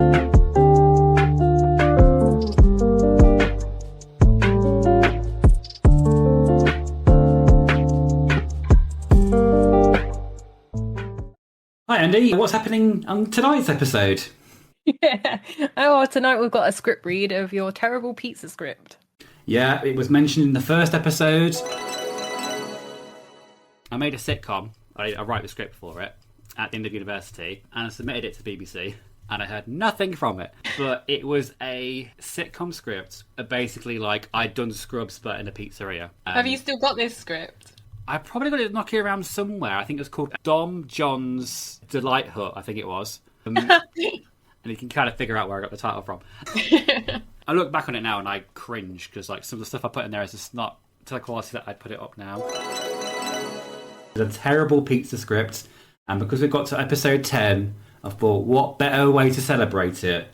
Hi Andy, what's happening on tonight's episode? Yeah. Oh, tonight we've got a script read of your terrible pizza script. Yeah, it was mentioned in the first episode. I made a sitcom. I wrote the script for it at the end of university, and I submitted it to the BBC, and I heard nothing from it. But it was a sitcom script, basically like I'd done Scrubs but in a pizzeria. Have you still got this script? I probably got it knocking around somewhere. I think it was called Dom John's Delight Hut, I think it was. And you can kind of figure out where I got the title from. I look back on it now and I cringe because like some of the stuff I put in there is just not to the quality that I'd put it up now. It's a terrible pizza script, and because we got to episode 10, I thought what better way to celebrate it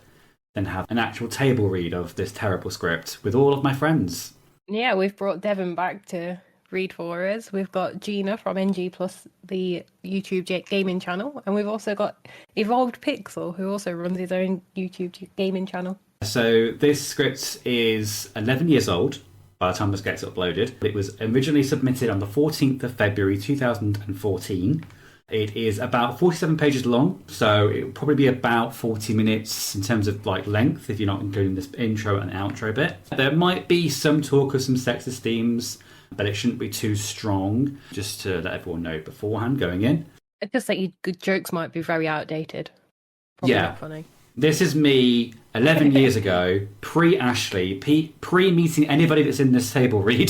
than have an actual table read of this terrible script with all of my friends. Yeah, we've brought Devin back to read for us. We've got Gina from NGPlus, the YouTube gaming channel, and we've also got Evolved Pixel, who also runs his own YouTube gaming channel. So this script is 11 years old by the time this gets uploaded. It was originally submitted on the 14th of February 2014. It is about 47 pages long, so it'll probably be about 40 minutes in terms of like length if you're not including this intro and outro bit. There might be some talk of some sexist themes, but it shouldn't be too strong, just to let everyone know beforehand going in. It's just that your good jokes might be very outdated. Probably not funny. This is me 11 years ago, pre-Ashley, pre-meeting anybody that's in this table read.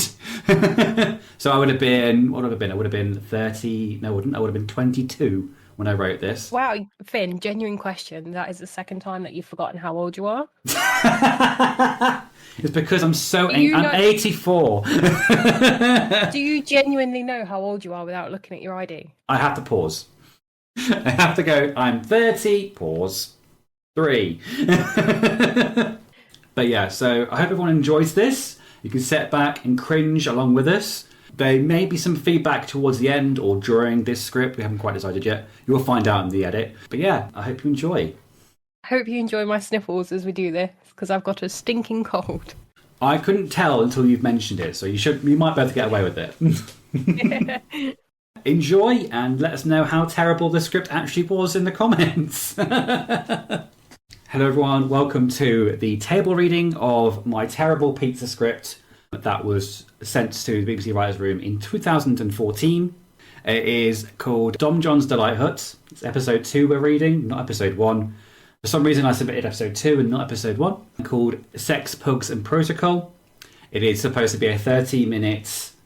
So I would have been, what would I have been? I would have been 30, no I wouldn't, I would have been 22 when I wrote this. Wow, Finn, genuine question. That is the second time that you've forgotten how old you are? It's because I'm I'm 84. Do you genuinely know how old you are without looking at your ID? I have to pause. I have to go, I'm 30, pause, 3. But yeah, so I hope everyone enjoys this. You can sit back and cringe along with us. There may be some feedback towards the end or during this script. We haven't quite decided yet. You'll find out in the edit. But yeah, I hope you enjoy. I hope you enjoy my sniffles as we do this, because I've got a stinking cold. I couldn't tell until you've mentioned it, so you might be able to get away with it. Enjoy and let us know how terrible the script actually was in the comments. Hello everyone, welcome to the table reading of my terrible pizza script that was sent to the BBC Writers' Room in 2014. It is called Dom John's Delight Hut. It's episode 2 we're reading, not episode 1. For some reason I submitted episode 2 and not episode 1, called Sex, Pugs and Protocol. It is supposed to be a 30-minute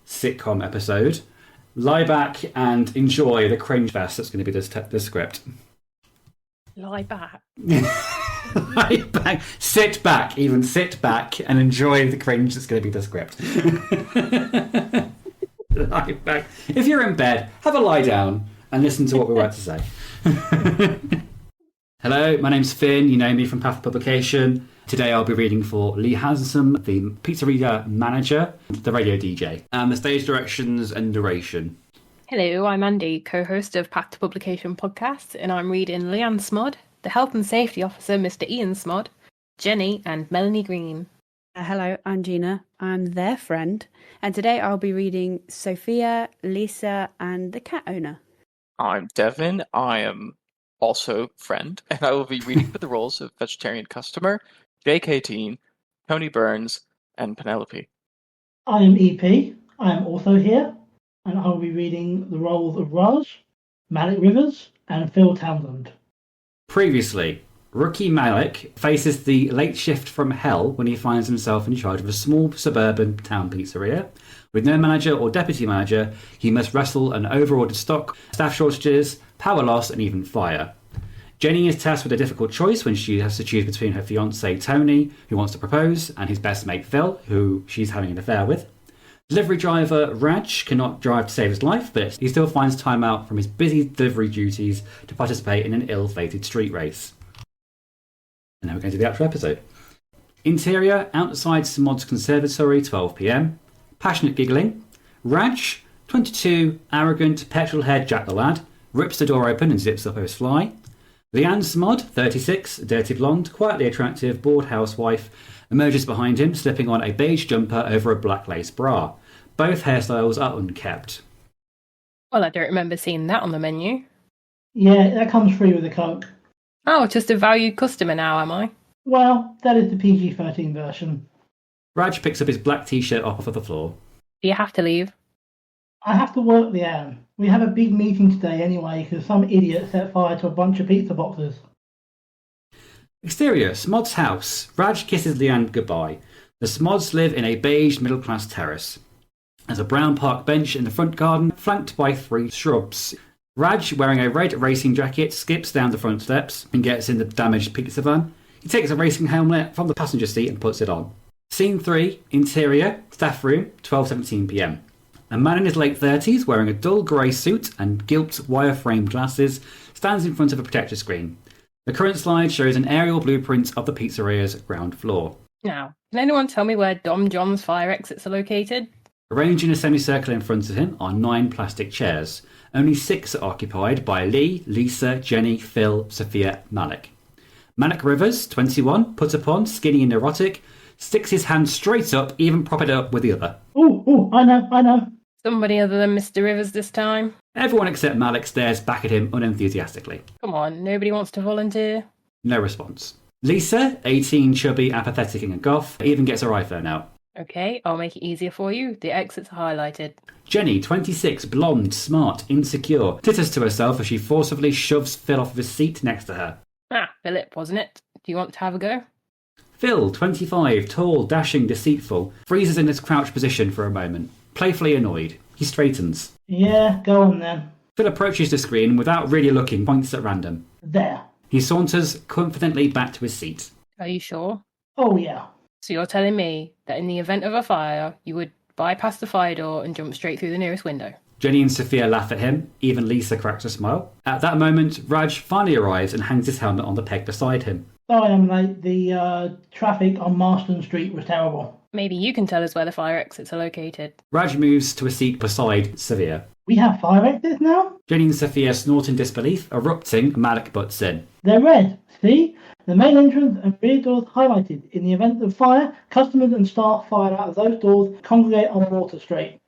sitcom episode. Lie back and enjoy the cringe fest that's going to be this script. Lie back? Lie back. Sit back and enjoy the cringe that's going to be the script. Lie back. If you're in bed, have a lie down and listen to what we're about to say. Hello, my name's Finn. You know me from Path Publication. Today I'll be reading for Lee Handsome, the pizzeria manager, the radio DJ, and the stage directions and narration. Hello, I'm Andy, co-host of Path to Publication podcast, and I'm reading Leanne Smod, the Health and Safety Officer, Mr. Ian Smod, Jenny, and Melanie Green. Hello, I'm Gina. I'm their friend, and today I'll be reading Sophia, Lisa, and the cat owner. I'm Devin. I am also friend, and I will be reading for the roles of vegetarian customer, J.K. Teen, Tony Burns, and Penelope. I am EP. I am also here, and I will be reading the roles of Raj, Malik Rivers, and Phil Townsend. Previously, Rookie Malik faces the late shift from hell when he finds himself in charge of a small suburban town pizzeria. With no manager or deputy manager, he must wrestle an overordered stock, staff shortages, power loss, and even fire. Jenny is tasked with a difficult choice when she has to choose between her fiancé Tony, who wants to propose, and his best mate Phil, who she's having an affair with. Delivery driver Raj cannot drive to save his life, but he still finds time out from his busy delivery duties to participate in an ill-fated street race. And now we're going to the actual episode. Interior, outside Smod's conservatory, 12 p.m. Passionate giggling. Raj, 22, arrogant, petrol-head Jack the Lad, rips the door open and zips up his fly. Leanne Smod, 36, dirty blonde, quietly attractive, bored housewife, emerges behind him, slipping on a beige jumper over a black lace bra. Both hairstyles are unkept. Well, I don't remember seeing that on the menu. Yeah, that comes free with the Coke. Oh, just a valued customer now, am I? Well, that is the PG-13 version. Raj picks up his black t-shirt off of the floor. Do you have to leave? I have to work, Leanne. We have a big meeting today anyway because some idiot set fire to a bunch of pizza boxes. Exterior, Smod's house. Raj kisses Leanne goodbye. The Smods live in a beige middle-class terrace. There's a brown park bench in the front garden, flanked by 3 shrubs. Raj, wearing a red racing jacket, skips down the front steps and gets in the damaged pizza van. He takes a racing helmet from the passenger seat and puts it on. Scene 3, interior, staff room, 12:17pm. A man in his late 30s, wearing a dull grey suit and gilt wire-framed glasses, stands in front of a projector screen. The current slide shows an aerial blueprint of the pizzeria's ground floor. Now, can anyone tell me where Dom John's fire exits are located? Arranged in a semicircle in front of him are 9 plastic chairs. Only 6 are occupied by Lee, Lisa, Jenny, Phil, Sophia, Malik. Malik Rivers, 21, put upon, skinny and neurotic, sticks his hand straight up, even prop it up with the other. Oh, I know. Somebody other than Mr. Rivers this time? Everyone except Malik stares back at him unenthusiastically. Come on, nobody wants to volunteer? No response. Lisa, 18, chubby, apathetic and a goth, even gets her iPhone out. Okay, I'll make it easier for you. The exits are highlighted. Jenny, 26, blonde, smart, insecure, titters to herself as she forcibly shoves Phil off of his seat next to her. Ah, Philip, wasn't it? Do you want to have a go? Phil, 25, tall, dashing, deceitful, freezes in his crouched position for a moment. Playfully annoyed, he straightens. Yeah, go on then. Phil approaches the screen without really looking, points at random. There. He saunters confidently back to his seat. Are you sure? Oh, yeah. So you're telling me that in the event of a fire, you would bypass the fire door and jump straight through the nearest window? Jenny and Sophia laugh at him. Even Lisa cracks a smile. At that moment, Raj finally arrives and hangs his helmet on the peg beside him. Sorry I'm late. The traffic on Marston Street was terrible. Maybe you can tell us where the fire exits are located. Raj moves to a seat beside Sophia. We have fire exits now? Jenny and Sophia snort in disbelief, erupting. Malik butts in. They're red. See? The main entrance and rear doors highlighted. In the event of fire, customers and staff fired out of those doors congregate on Water Street.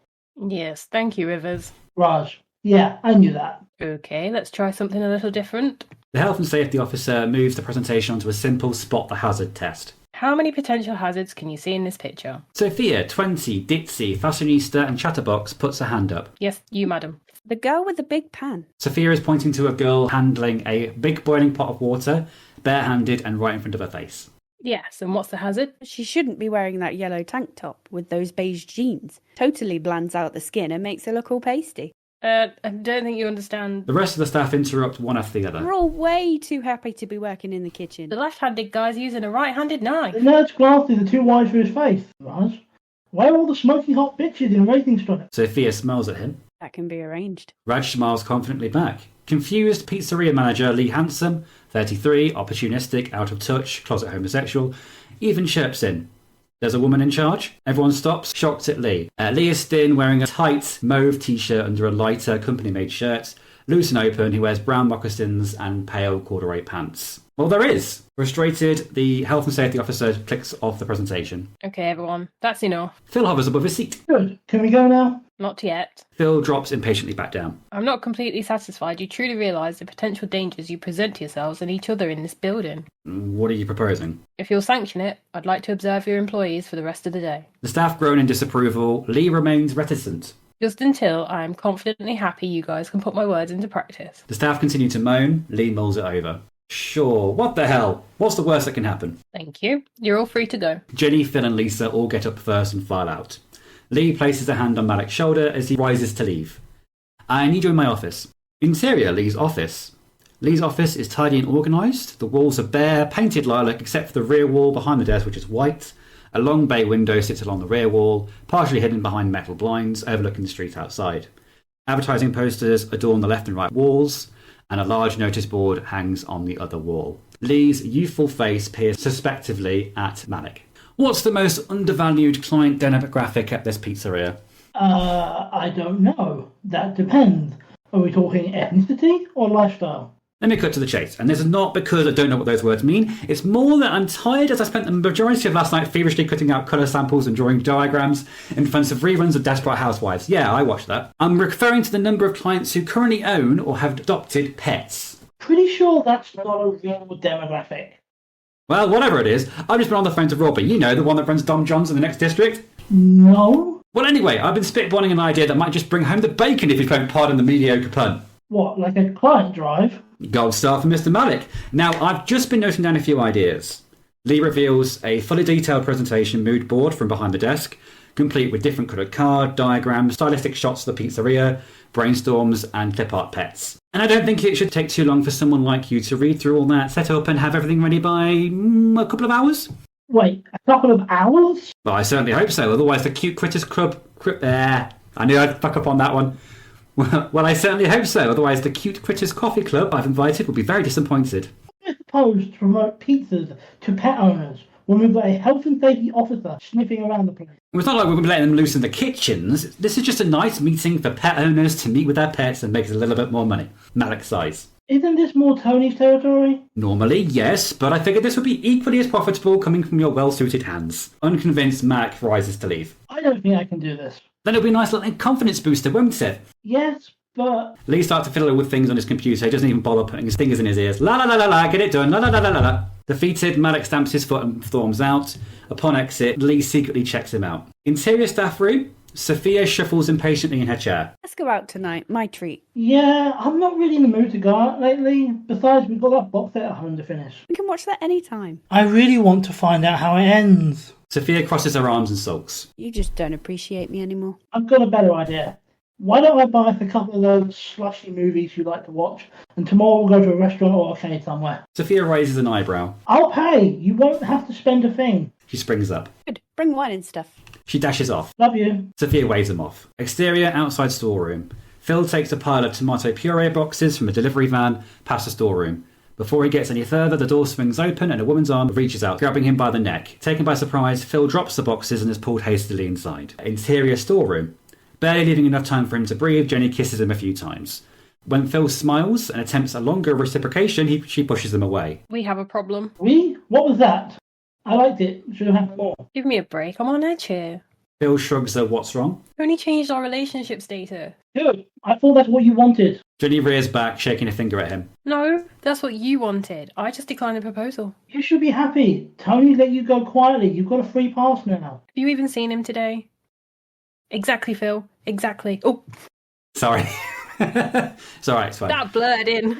Yes, thank you, Rivers. Raj. Yeah, I knew that. Okay, let's try something a little different. The health and safety officer moves the presentation onto a simple spot the hazard test. How many potential hazards can you see in this picture? Sophia, 20, ditzy, fashionista and chatterbox puts her hand up. Yes, you, madam. The girl with the big pan. Sophia is pointing to a girl handling a big boiling pot of water, barehanded and right in front of her face. Yes, and what's the hazard? She shouldn't be wearing that yellow tank top with those beige jeans. Totally blends out the skin and makes her look all pasty. I don't think you understand. The rest of the staff interrupt one after the other. We're all way too happy to be working in the kitchen. The left-handed guy's using a right-handed knife. The nerd's glasses are too wide for his face, Raj. Why are all the smoking hot bitches in racing stripes? Sophia smiles at him. That can be arranged. Raj smiles confidently back. Confused pizzeria manager Lee Handsome, 33, opportunistic, out of touch, closet homosexual, even chirps in. There's a woman in charge. Everyone stops, shocked at Lee. Lee is thin, wearing a tight mauve t-shirt under a lighter company-made shirt. Loose and open, he wears brown moccasins and pale corduroy pants. Well, there is. Frustrated, the health and safety officer clicks off the presentation. Okay, everyone, that's enough. Phil hovers above his seat. Good. Can we go now? Not yet. Phil drops impatiently back down. I'm not completely satisfied you truly realise the potential dangers you present to yourselves and each other in this building. What are you proposing? If you'll sanction it, I'd like to observe your employees for the rest of the day. The staff groan in disapproval. Lee remains reticent. Just until I am confidently happy you guys can put my words into practice. The staff continue to moan. Lee mulls it over. Sure, what the hell? What's the worst that can happen? Thank you. You're all free to go. Jenny, Phil and Lisa all get up first and file out. Lee places a hand on Malik's shoulder as he rises to leave. I need you in my office. Interior, Lee's office. Lee's office is tidy and organised. The walls are bare, painted lilac except for the rear wall behind the desk, which is white. A long bay window sits along the rear wall, partially hidden behind metal blinds overlooking the street outside. Advertising posters adorn the left and right walls, and a large notice board hangs on the other wall. Lee's youthful face peers suspectively at Malik. What's the most undervalued client demographic at this pizzeria? I don't know. That depends. Are we talking ethnicity or lifestyle? Let me cut to the chase, and this is not because I don't know what those words mean. It's more that I'm tired, as I spent the majority of last night feverishly cutting out colour samples and drawing diagrams in front of reruns of Desperate Housewives. Yeah, I watched that. I'm referring to the number of clients who currently own or have adopted pets. Pretty sure that's not a real demographic. Well, whatever it is, I've just been on the phone to Robbie, you know, the one that runs Dom John's in the next district. No. Well, anyway, I've been spitballing an idea that might just bring home the bacon if you don't pardon the mediocre pun. What, like a client drive? Gold star for Mr. Malik. Now, I've just been noting down a few ideas. Lee reveals a fully detailed presentation mood board from behind the desk, complete with different coloured card, diagrams, stylistic shots of the pizzeria, brainstorms, and clip art pets. And I don't think it should take too long for someone like you to read through all that, set up, and have everything ready by a couple of hours? Wait, a couple of hours? Well, I certainly hope so, otherwise the Cute Critters Club... I knew I'd fuck up on that one. Well, I certainly hope so, otherwise the Cute Critters Coffee Club I've invited will be very disappointed. I propose to promote pizzas to pet owners when we've got a health and safety officer sniffing around the place. It's not like we're letting them loose in the kitchens. This is just a nice meeting for pet owners to meet with their pets and make a little bit more money. Malik sighs. Isn't this more Tony's territory? Normally, yes, but I figured this would be equally as profitable coming from your well-suited hands. Unconvinced, Malik rises to leave. I don't think I can do this. Then it'll be a nice little confidence booster, won't it? Yes, but... Lee starts to fiddle with things on his computer. He doesn't even bother putting his fingers in his ears. La la la la la, get it done, la la la la la la. Defeated, Malik stamps his foot and storms out. Upon exit, Lee secretly checks him out. Interior staff room, Sophia shuffles impatiently in her chair. Let's go out tonight. My treat. Yeah, I'm not really in the mood to go out lately. Besides, we've got that box set at home to finish. We can watch that anytime. I really want to find out how it ends. Sophia crosses her arms and sulks. You just don't appreciate me anymore. I've got a better idea. Why don't I buy us a couple of those slushy movies you like to watch, and tomorrow we'll go to a restaurant or arcade somewhere. Sophia raises an eyebrow. I'll pay. You won't have to spend a thing. She springs up. Good. Bring wine and stuff. She dashes off. Love you. Sophia waves him off. Exterior outside storeroom. Phil takes a pile of tomato puree boxes from a delivery van past the storeroom. Before he gets any further, the door swings open and a woman's arm reaches out, grabbing him by the neck. Taken by surprise, Phil drops the boxes and is pulled hastily inside. Interior storeroom. Barely leaving enough time for him to breathe, Jenny kisses him a few times. When Phil smiles and attempts a longer reciprocation, she pushes him away. We have a problem. We? What was that? I liked it. Should have had more. Give me a break. I'm on edge here. Phil shrugs her what's wrong. We only changed our relationship status. Good. I thought that's what you wanted. Jenny rears back, shaking a finger at him. No, that's what you wanted. I just declined the proposal. You should be happy. Tony let you go quietly. You've got a free pass now. Have you even seen him today? Exactly, Phil. Exactly. Oh, Sorry. It's alright, it's fine. that blurred in.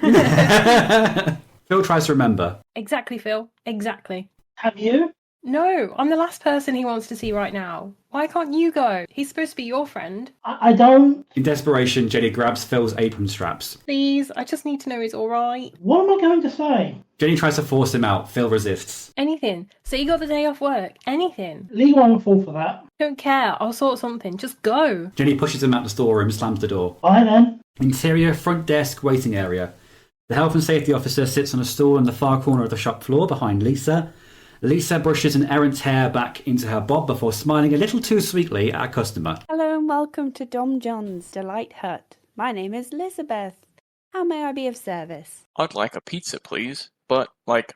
Phil tries to remember. Exactly, Phil. Exactly. Have you? No, I'm the last person he wants to see right now. Why can't you go? He's supposed to be your friend. I don't. In desperation, Jenny grabs Phil's apron straps. Please, I just need to know he's alright. What am I going to say? Jenny tries to force him out. Phil resists. Anything. So you got the day off work. Anything. Lee won't fall for that. Don't care. I'll sort something. Just go. Jenny pushes him out the storeroom and slams the door. Bye then. Interior front desk waiting area. The health and safety officer sits on a stool in the far corner of the shop floor behind Lisa. Lisa brushes an errant hair back into her bob before smiling a little too sweetly at a customer. Hello and welcome to Dom John's Delight Hut. My name is Elizabeth. How may I be of service? I'd like a pizza, please. But,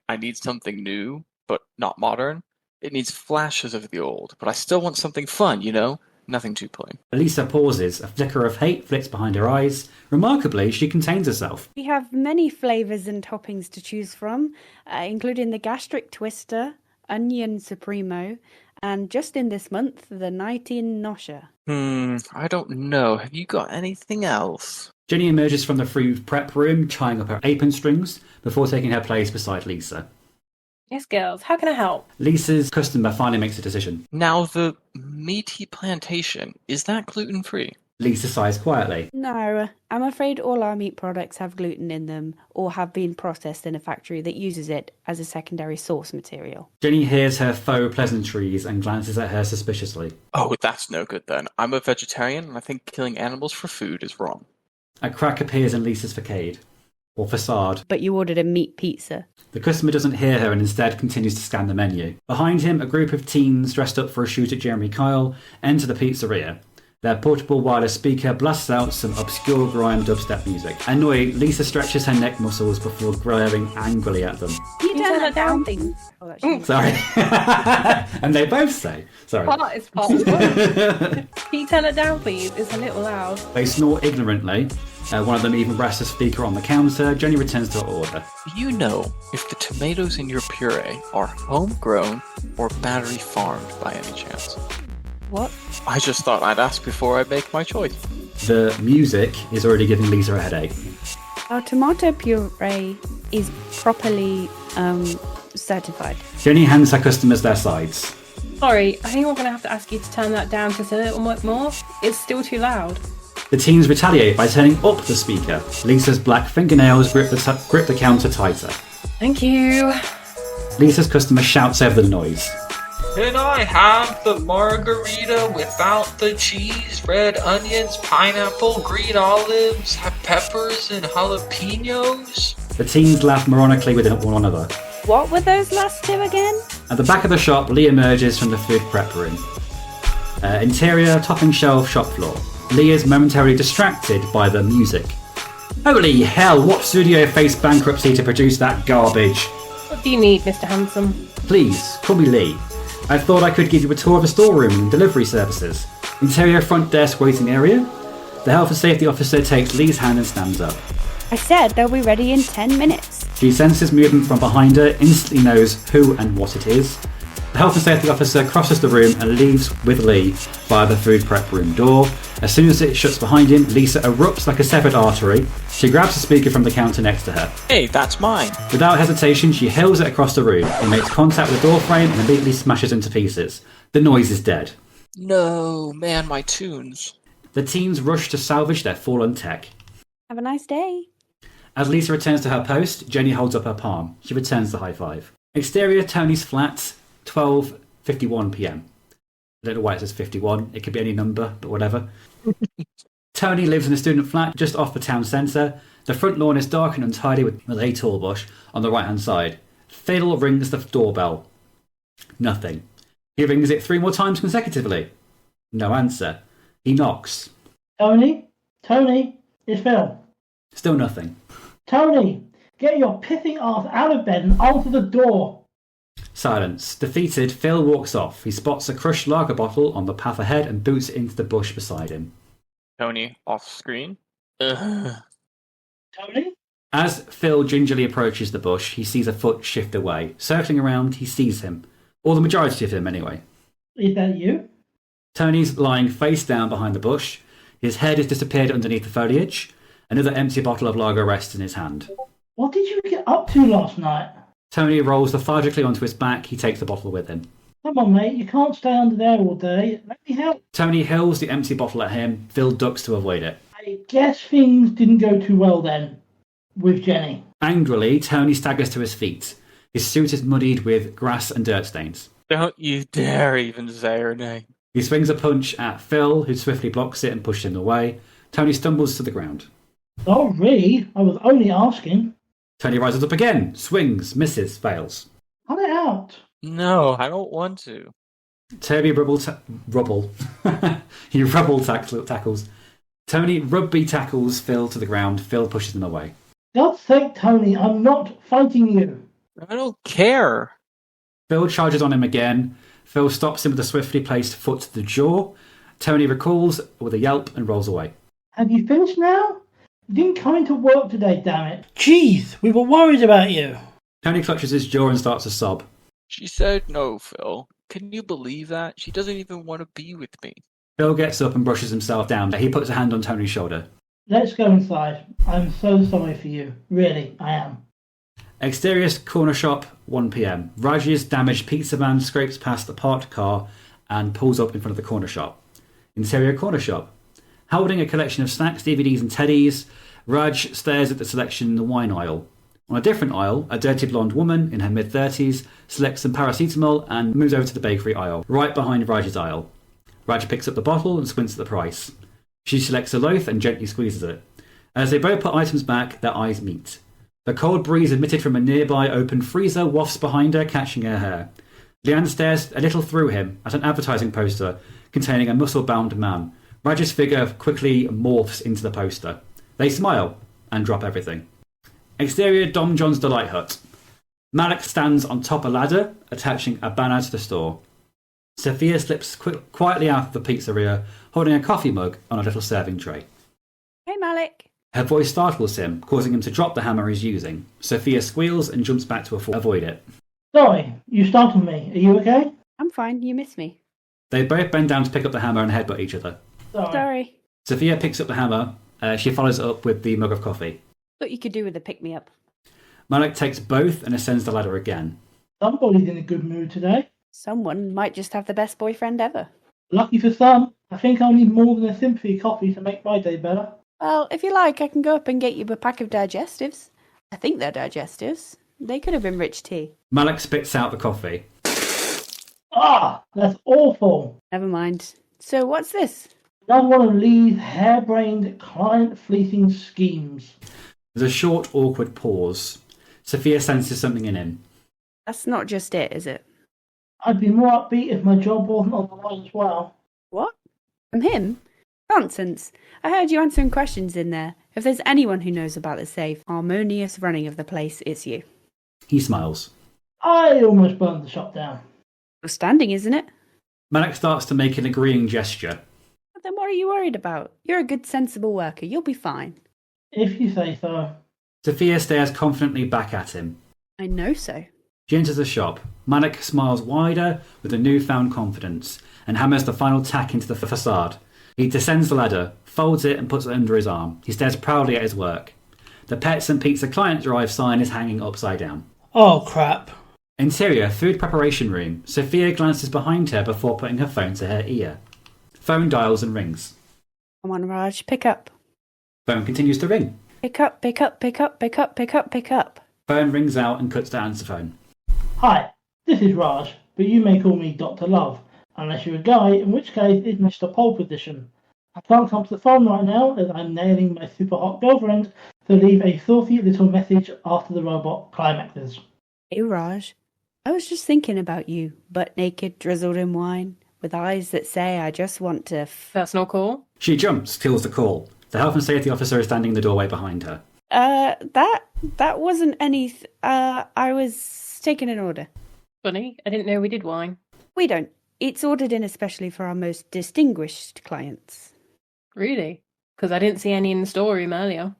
I need something new, but not modern. It needs flashes of the old, but I still want something fun, you know? Nothing too plain. Lisa pauses. A flicker of hate flits behind her eyes. Remarkably, she contains herself. We have many flavours and toppings to choose from, including the gastric twister, onion supremo, and just in this month, the night in nausea. I don't know. Have you got anything else? Jenny emerges from the food prep room, tying up her apron strings, before taking her place beside Lisa. Yes, girls. How can I help? Lisa's customer finally makes a decision. Now, the meaty plantation, is that gluten-free? Lisa sighs quietly. No, I'm afraid all our meat products have gluten in them or have been processed in a factory that uses it as a secondary source material. Jenny hears her faux pleasantries and glances at her suspiciously. Oh, that's no good then. I'm a vegetarian, and I think killing animals for food is wrong. A crack appears in Lisa's facade. Or facade. But you ordered a meat pizza. The customer doesn't hear her and instead continues to scan the menu. Behind him, a group of teens dressed up for a shoot at Jeremy Kyle enter the pizzeria. Their portable wireless speaker blasts out some obscure grime dubstep music. Annoyed, Lisa stretches her neck muscles before glaring angrily at them. Can you turn that down, please? Oh, that's you. Sorry. And they both say, sorry. Part is part. Can you turn it down, please? It's a little loud. They snort ignorantly. One of them even rests a speaker on the counter. Jenny returns to her order. Do you know if the tomatoes in your puree are homegrown or battery farmed by any chance? What? I just thought I'd ask before I make my choice. The music is already giving Lisa a headache. Our tomato puree is properly certified. Jenny hands her customers their sides. Sorry, I think I'm going to have to ask you to turn that down just a little bit more. It's still too loud. The teens retaliate by turning up the speaker. Lisa's black fingernails grip the counter tighter. Thank you. Lisa's customer shouts over the noise. Can I have the margarita without the cheese, red onions, pineapple, green olives, peppers, and jalapenos? The teens laugh moronically with one another. What were those last two again? At the back of the shop, Lee emerges from the food prep room. Interior, topping shelf, shop floor. Lee is momentarily distracted by the music. Holy hell, what studio faced bankruptcy to produce that garbage? What do you need, Mr. Handsome? Please, call me Lee. I thought I could give you a tour of the storeroom and delivery services. Interior front desk waiting area. The health and safety officer takes Lee's hand and stands up. I said they'll be ready in 10 minutes. She senses movement from behind her, instantly knows who and what it is. The health and safety officer crosses the room and leaves with Lee via the food prep room door. As soon as it shuts behind him, Lisa erupts like a severed artery. She grabs the speaker from the counter next to her. Hey, that's mine. Without hesitation, she hurls it across the room. It makes contact with the door frame and immediately smashes into pieces. The noise is dead. No, man, my tunes. The teens rush to salvage their fallen tech. Have a nice day. As Lisa returns to her post, Jenny holds up her palm. She returns the high five. Exterior, Tony's flat, 12:51 p.m. I don't know why it says 51. It could be any number, but whatever. Tony lives in a student flat just off the town centre. The front lawn is dark and untidy with a tall bush on the right-hand side. Phil rings the doorbell. Nothing. He rings it 3 more times consecutively. No answer. He knocks. Tony? Tony? It's Phil. Still nothing. Tony! Get your pissing ass out of bed and answer the door! Silence. Defeated, Phil walks off. He spots a crushed lager bottle on the path ahead and boots it into the bush beside him. Tony, off screen. Ugh. Tony? As Phil gingerly approaches the bush, he sees a foot shift away. Circling around, he sees him. Or the majority of him, anyway. Is that you? Tony's lying face down behind the bush. His head has disappeared underneath the foliage. Another empty bottle of lager rests in his hand. What did you get up to last night? Tony rolls lethargically onto his back. He takes the bottle with him. Come on, mate. You can't stay under there all day. Let me help. Tony hurls the empty bottle at him. Phil ducks to avoid it. I guess things didn't go too well then. With Jenny. Angrily, Tony staggers to his feet. His suit is muddied with grass and dirt stains. Don't you dare even say her name. He swings a punch at Phil, who swiftly blocks it and pushes him away. Tony stumbles to the ground. Sorry, I was only asking. Tony rises up again, swings, misses, fails. Cut it out. No, I don't want to. Toby he rubble tackles. Tony rugby tackles Phil to the ground. Phil pushes him away. God's sake, Tony, I'm not fighting you. I don't care. Phil charges on him again. Phil stops him with a swiftly placed foot to the jaw. Tony recalls with a yelp and rolls away. Have you finished now? You didn't come into work today, damn it. Jeez, we were worried about you. Tony clutches his jaw and starts to sob. She said no, Phil. Can you believe that? She doesn't even want to be with me. Phil gets up and brushes himself down. He puts a hand on Tony's shoulder. Let's go inside. I'm so sorry for you. Really, I am. Exterior corner shop, 1 p.m. Raj's damaged pizza van scrapes past the parked car and pulls up in front of the corner shop. Interior corner shop. Holding a collection of snacks, DVDs and teddies, Raj stares at the selection in the wine aisle. On a different aisle, a dirty blonde woman in her mid-30s selects some paracetamol and moves over to the bakery aisle, right behind Raj's aisle. Raj picks up the bottle and squints at the price. She selects a loaf and gently squeezes it. As they both put items back, their eyes meet. The cold breeze emitted from a nearby open freezer wafts behind her, catching her hair. Leanne stares a little through him at an advertising poster containing a muscle-bound man Raj's figure quickly morphs into the poster. They smile and drop everything. Exterior Dom John's Delight Hut. Malik stands on top a ladder, attaching a banner to the store. Sophia slips quietly out of the pizzeria, holding a coffee mug on a little serving tray. Hey, Malik. Her voice startles him, causing him to drop the hammer he's using. Sophia squeals and jumps back to avoid it. Sorry, you startled me. Are you okay? I'm fine. You miss me. They both bend down to pick up the hammer and headbutt each other. Sorry. Sophia picks up the hammer. She follows it up with the mug of coffee. What you could do with a pick-me-up. Malik takes both and ascends the ladder again. Somebody's in a good mood today. Someone might just have the best boyfriend ever. Lucky for some. I think I'll need more than a sympathy coffee to make my day better. Well, if you like, I can go up and get you a pack of digestives. I think they're digestives. They could have been rich tea. Malik spits out the coffee. Ah, that's awful. Never mind. So what's this? Another one of Lee's harebrained client-fleecing schemes. There's a short, awkward pause. Sophia senses something in him. That's not just it, is it? I'd be more upbeat if my job wasn't on the line as well. What? From him? Nonsense. I heard you answering questions in there. If there's anyone who knows about the safe, harmonious running of the place, it's you. He smiles. I almost burned the shop down. You're standing, isn't it? Malik starts to make an agreeing gesture. But then what are you worried about? You're a good, sensible worker. You'll be fine. If you say so. Sophia stares confidently back at him. I know so. She enters the shop. Malik smiles wider with a newfound confidence and hammers the final tack into the facade. He descends the ladder, folds it and puts it under his arm. He stares proudly at his work. The Pets and Pizza Client Drive sign is hanging upside down. Oh, crap. Interior, food preparation room. Sophia glances behind her before putting her phone to her ear. Phone dials and rings. Come on, Raj, pick up. Phone continues to ring. Pick up, pick up, pick up, pick up, pick up, pick up. Phone rings out and cuts to answer phone. Hi, this is Raj, but you may call me Dr. Love, unless you're a guy, in which case it's Mr. Pole Position. I can't come to the phone right now as I'm nailing my super hot girlfriend, so leave a saucy little message after the robot climaxes. Hey, Raj. I was just thinking about you, butt naked, drizzled in wine, with eyes that say, I just want to That's not cool. She jumps, steals the call. The health and safety officer is standing in the doorway behind her. That wasn't any... I was taking an order. Funny, I didn't know we did wine. We don't. It's ordered in especially for our most distinguished clients. Really? Because I didn't see any in the storeroom earlier.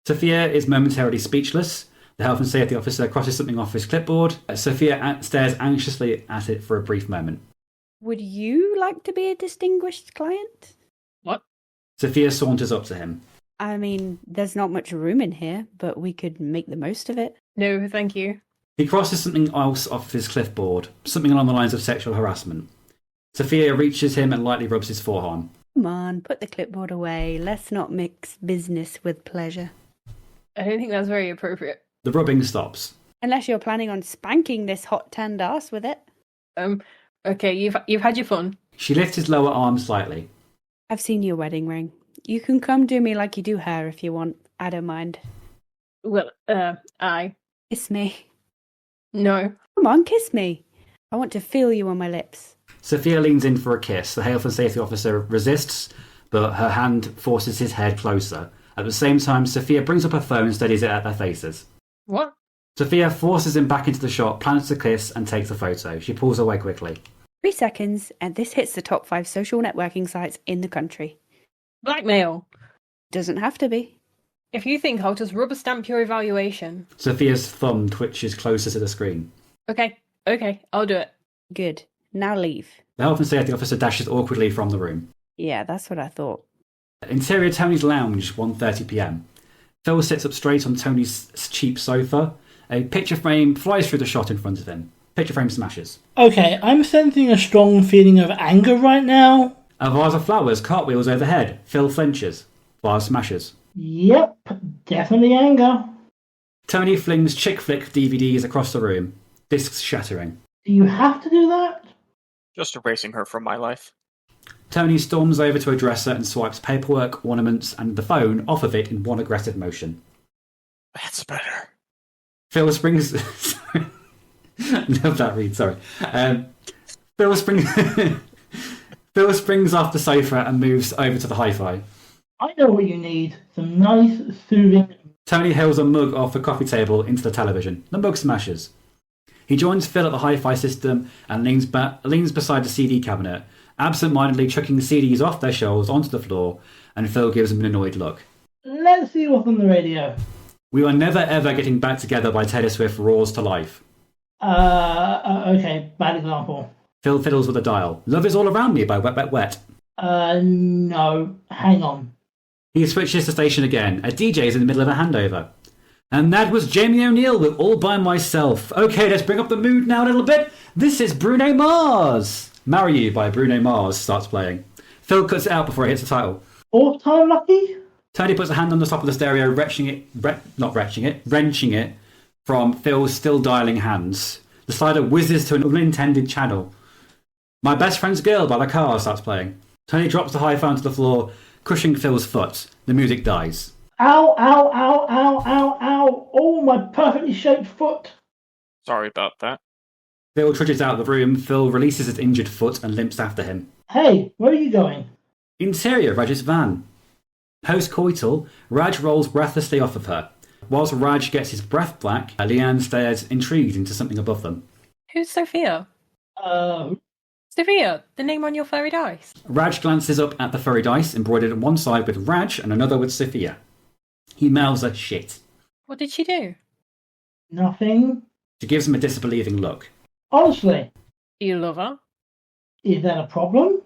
Sophia is momentarily speechless. The health and safety officer crosses something off his clipboard. Sophia stares anxiously at it for a brief moment. Would you like to be a distinguished client? What? Sophia saunters up to him. I mean, there's not much room in here, but we could make the most of it. No, thank you. He crosses something else off his clipboard, something along the lines of sexual harassment. Sophia reaches him and lightly rubs his forearm. Come on, put the clipboard away. Let's not mix business with pleasure. I don't think that's very appropriate. The rubbing stops. Unless you're planning on spanking this hot tanned ass with it. Okay, you've had your fun. She lifts his lower arm slightly. I've seen your wedding ring. You can come do me like you do her if you want. I don't mind. Well, I... Kiss me. No. Come on, kiss me. I want to feel you on my lips. Sophia leans in for a kiss. The health and safety officer resists, but her hand forces his head closer. At the same time, Sophia brings up her phone and steadies it at their faces. What? Sophia forces him back into the shop, plants the kiss, and takes a photo. She pulls away quickly. 3 seconds, and this hits the top 5 social networking sites in the country. Blackmail. Doesn't have to be. If you think I'll just rubber stamp your evaluation. Sophia's thumb twitches closer to the screen. Okay, I'll do it. Good. Now leave. The health and safety officer dashes awkwardly from the room. Yeah, that's what I thought. Interior Tony's lounge, 1:30 p.m. Phil sits up straight on Tony's cheap sofa. A picture frame flies through the shot in front of him. Picture frame smashes. Okay, I'm sensing a strong feeling of anger right now. A vase of flowers cartwheels overhead. Phil flinches. Vase smashes. Yep, definitely anger. Tony flings chick flick DVDs across the room. Discs shattering. Do you have to do that? Just erasing her from my life. Tony storms over to a dresser and swipes paperwork, ornaments, and the phone off of it in one aggressive motion. That's better. Phil springs... Love that read, sorry. Phil Phil springs off the sofa and moves over to the hi-fi. I know what you need. Some nice, soothing... Tony hurls a mug off the coffee table into the television. The mug smashes. He joins Phil at the hi-fi system and leans beside the CD cabinet, absent-mindedly chucking the CDs off their shelves onto the floor, and Phil gives him an annoyed look. Let's see what's on the radio. We Are Never Ever Getting Back Together by Taylor Swift roars to life. Okay, bad example. Phil fiddles with the dial. Love Is All Around Me by Wet Wet Wet. No, hang on. He switches the station again. A DJ's in the middle of a handover. And that was Jamie O'Neill with All By Myself. Okay, let's bring up the mood now a little bit. This is Bruno Mars. Marry You by Bruno Mars starts playing. Phil cuts it out before it hits the title. Fourth time lucky? Tony puts a hand on the top of the stereo, wrenching it from Phil's still dialing hands. The slider whizzes to an unintended channel. My Best Friend's Girl by The Cars starts playing. Tony drops the hi-fi onto the floor, crushing Phil's foot. The music dies. Ow, ow, ow, ow, ow, ow. Oh, my perfectly shaped foot. Sorry about that. Phil trudges out of the room. Phil releases his injured foot and limps after him. Hey, where are you going? Interior, Raj's van. Post-coital, Raj rolls breathlessly off of her. Whilst Raj gets his breath back, Leanne stares intrigued into something above them. Who's Sophia? Sophia, the name on your furry dice. Raj glances up at the furry dice, embroidered on one side with Raj and another with Sophia. He mouths a shit. What did she do? Nothing. She gives him a disbelieving look. Honestly, Do you love her? is that a problem?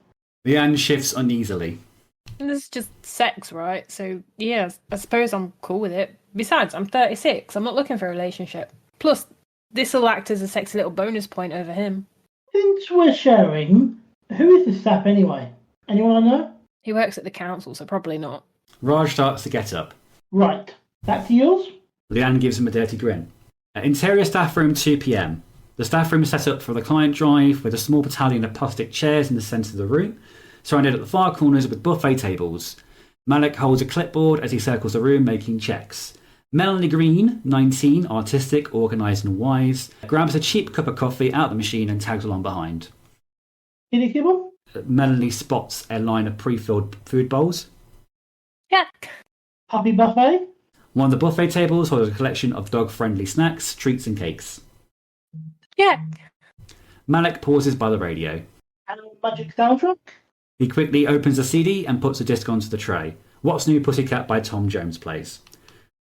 Leanne shifts uneasily. This is just sex, right? So, yeah, I suppose I'm cool with it. Besides, I'm 36. I'm not looking for a relationship. Plus, this will act as a sexy little bonus point over him. Since we're sharing, who is this sap anyway? Anyone I know? He works at the council, so probably not. Raj starts to get up. Right. Back to yours? Leanne gives him a dirty grin. Interior staff room, 2 p.m. The staff room is set up for the client drive with a small battalion of plastic chairs in the centre of the room, surrounded at the far corners with buffet tables. Malik holds a clipboard as he circles the room making checks. Melanie Green, 19, artistic, organised and wise, grabs a cheap cup of coffee out of the machine and tags along behind. Kitty kibble? Melanie spots a line of pre-filled food bowls. Yuck. Puppy buffet? One of the buffet tables holds a collection of dog-friendly snacks, treats and cakes. Yuck. Malik pauses by the radio. Animal Magic soundtrack? He quickly opens the CD and puts the disc onto the tray. What's New Pussycat by Tom Jones plays.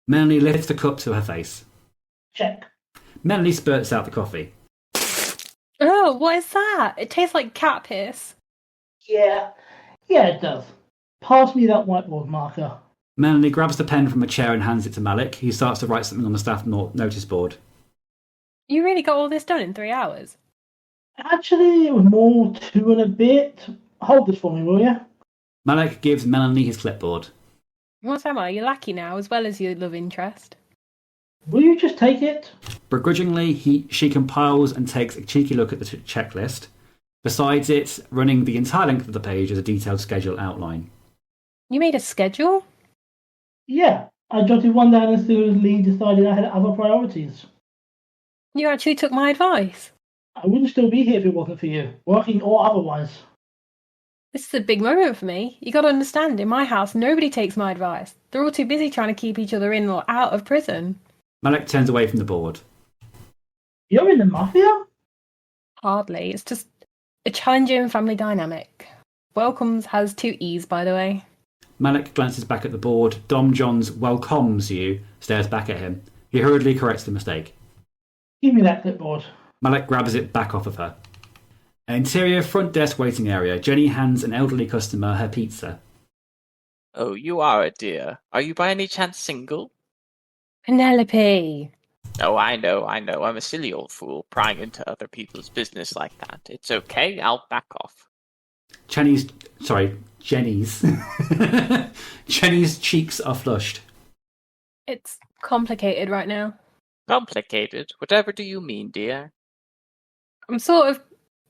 Melanie lifts the cup to her face. Check. Melanie spurts out the coffee. Oh, what is that? It tastes like cat piss. Yeah, it does. Pass me that whiteboard marker. Melanie grabs the pen from a chair and hands it to Malik. He starts to write something on the staff notice board. You really got all this done in 3 hours? Actually, it was more 2 and a bit. Hold this for me, will you? Malik gives Melanie his clipboard. What am I? You're lucky now, as well as your love interest. Will you just take it? Begrudgingly, she compiles and takes a cheeky look at the checklist. Besides it, running the entire length of the page is a detailed schedule outline. You made a schedule? Yeah, I jotted one down as soon as Lee decided I had other priorities. You actually took my advice. I wouldn't still be here if it wasn't for you, working or otherwise. This is a big moment for me. You gotta understand, in my house, nobody takes my advice. They're all too busy trying to keep each other in or out of prison. Malik turns away from the board. You're in the Mafia? Hardly. It's just a challenging family dynamic. Welcomes has 2 E's, by the way. Malik glances back at the board. Dom Johns welcomes you, stares back at him. He hurriedly corrects the mistake. Give me that clipboard. Malik grabs it back off of her. Interior front desk waiting area. Jenny hands an elderly customer her pizza. Oh, you are a dear. Are you by any chance single? Penelope! Oh, I know. I'm a silly old fool, prying into other people's business like that. It's okay, I'll back off. Jenny's Jenny's cheeks are flushed. It's complicated right now. Complicated? Whatever do you mean, dear? I'm sort of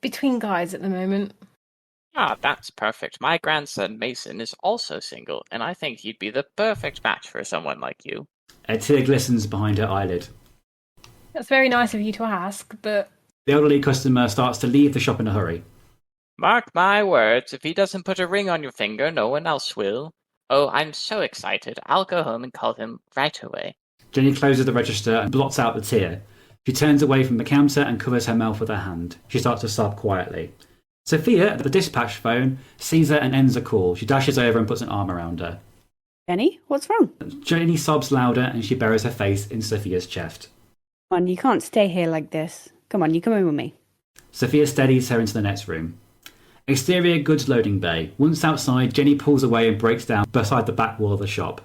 between guys at the moment. Ah, that's perfect. My grandson, Mason, is also single, and I think he'd be the perfect match for someone like you. A tear glistens behind her eyelid. That's very nice of you to ask, but... The elderly customer starts to leave the shop in a hurry. Mark my words, if he doesn't put a ring on your finger, no one else will. Oh, I'm so excited. I'll go home and call him right away. Jenny closes the register and blots out the tear. She turns away from the counter and covers her mouth with her hand. She starts to sob quietly. Sophia, at the dispatch phone, sees her and ends the call. She dashes over and puts an arm around her. Jenny, what's wrong? Jenny sobs louder and she buries her face in Sophia's chest. Come on, you can't stay here like this. Come on, you come in with me. Sophia steadies her into the next room. Exterior goods loading bay. Once outside, Jenny pulls away and breaks down beside the back wall of the shop.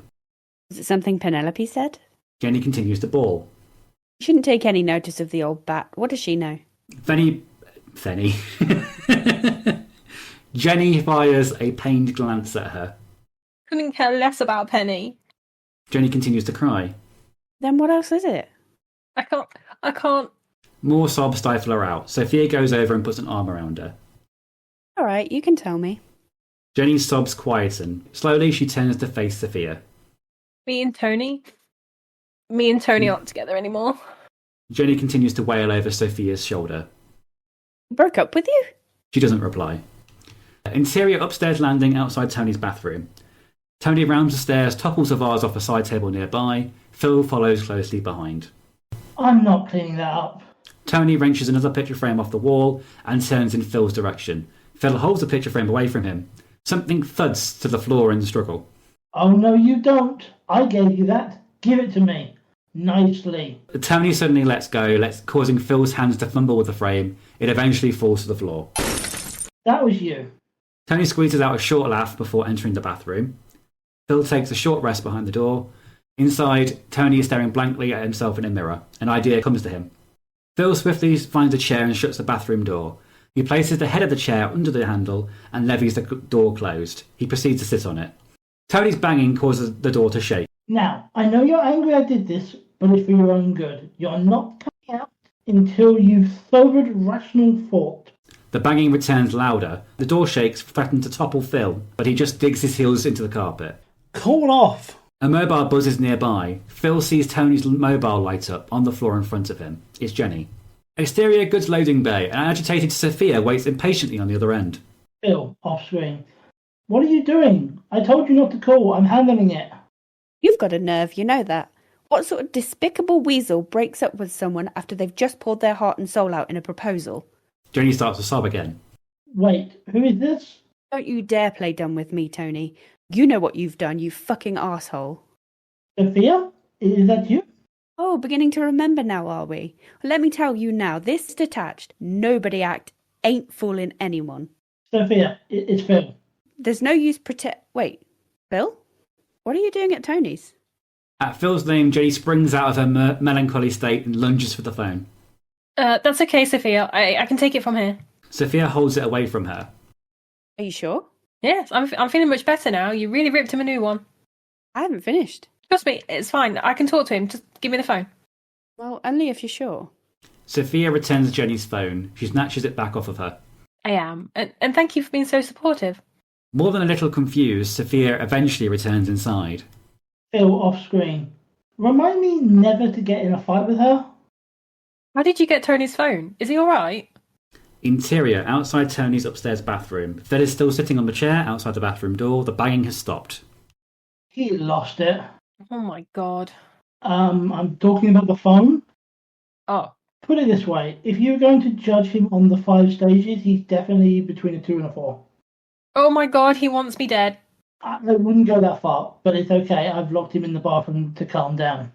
Is it something Penelope said? Jenny continues to bawl. You shouldn't take any notice of the old bat. What does she know? Fenny. Jenny fires a pained glance at her. Couldn't care less about Penny. Jenny continues to cry. Then what else is it? I can't. More sobs stifle her out. Sophia goes over and puts an arm around her. All right, you can tell me. Jenny's sobs quieten. Slowly, she turns to face Sophia. Me and Tony aren't together anymore. Jenny continues to wail over Sophia's shoulder. Broke up with you? She doesn't reply. Interior upstairs landing outside Tony's bathroom. Tony rounds the stairs, topples a vase off a side table nearby. Phil follows closely behind. I'm not cleaning that up. Tony wrenches another picture frame off the wall and turns in Phil's direction. Phil holds the picture frame away from him. Something thuds to the floor in the struggle. Oh, no, you don't. I gave you that. Give it to me. Nicely. Tony suddenly lets go, causing Phil's hands to fumble with the frame. It eventually falls to the floor. That was you. Tony squeezes out a short laugh before entering the bathroom. Phil takes a short rest behind the door. Inside, Tony is staring blankly at himself in a mirror. An idea comes to him. Phil swiftly finds a chair and shuts the bathroom door. He places the head of the chair under the handle and levies the door closed. He proceeds to sit on it. Tony's banging causes the door to shake. Now, I know you're angry I did this, but it's for your own good. You're not coming out until you've sobered rational thought. The banging returns louder. The door shakes, threatening to topple Phil, but he just digs his heels into the carpet. Call off. A mobile buzzes nearby. Phil sees Tony's mobile light up on the floor in front of him. It's Jenny. Exterior goods loading bay. An agitated Sophia waits impatiently on the other end. Phil, off screen. What are you doing? I told you not to call. I'm handling it. You've got a nerve, you know that. What sort of despicable weasel breaks up with someone after they've just poured their heart and soul out in a proposal? Jenny starts to sob again. Wait, who is this? Don't you dare play dumb with me, Tony. You know what you've done, you fucking arsehole. Sophia? Is that you? Oh, beginning to remember now, are we? Well, let me tell you now, this detached, nobody act ain't fooling anyone. Sophia, it's Phil. There's no use Wait, Phil? What are you doing at Tony's? At Phil's name, Jenny springs out of her melancholy state and lunges for the phone. That's okay, Sophia. I can take it from here. Sophia holds it away from her. Are you sure? Yes, I'm feeling much better now. You really ripped him a new one. I haven't finished. Trust me, it's fine. I can talk to him. Just give me the phone. Well, only if you're sure. Sophia returns Jenny's phone. She snatches it back off of her. I am. And thank you for being so supportive. More than a little confused, Sophia eventually returns inside. Phil, off screen. Remind me never to get in a fight with her. How did you get Tony's phone? Is he alright? Interior, outside Tony's upstairs bathroom. Phil is still sitting on the chair outside the bathroom door. The banging has stopped. He lost it. Oh my god. I'm talking about the phone. Oh. Put it this way, if you're going to judge him on the 5 stages, he's definitely between a 2 and a 4. Oh my god, he wants me dead. I wouldn't go that far, but it's okay. I've locked him in the bathroom to calm down.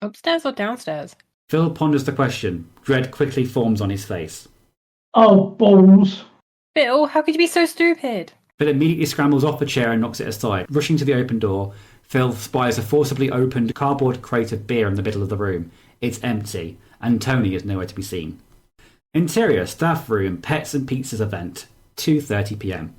Upstairs or downstairs? Phil ponders the question. Dread quickly forms on his face. Oh, balls. Phil, how could you be so stupid? Phil immediately scrambles off the chair and knocks it aside. Rushing to the open door, Phil spies a forcibly opened cardboard crate of beer in the middle of the room. It's empty, and Tony is nowhere to be seen. Interior, staff room, pets and pizzas event. 2:30 p.m.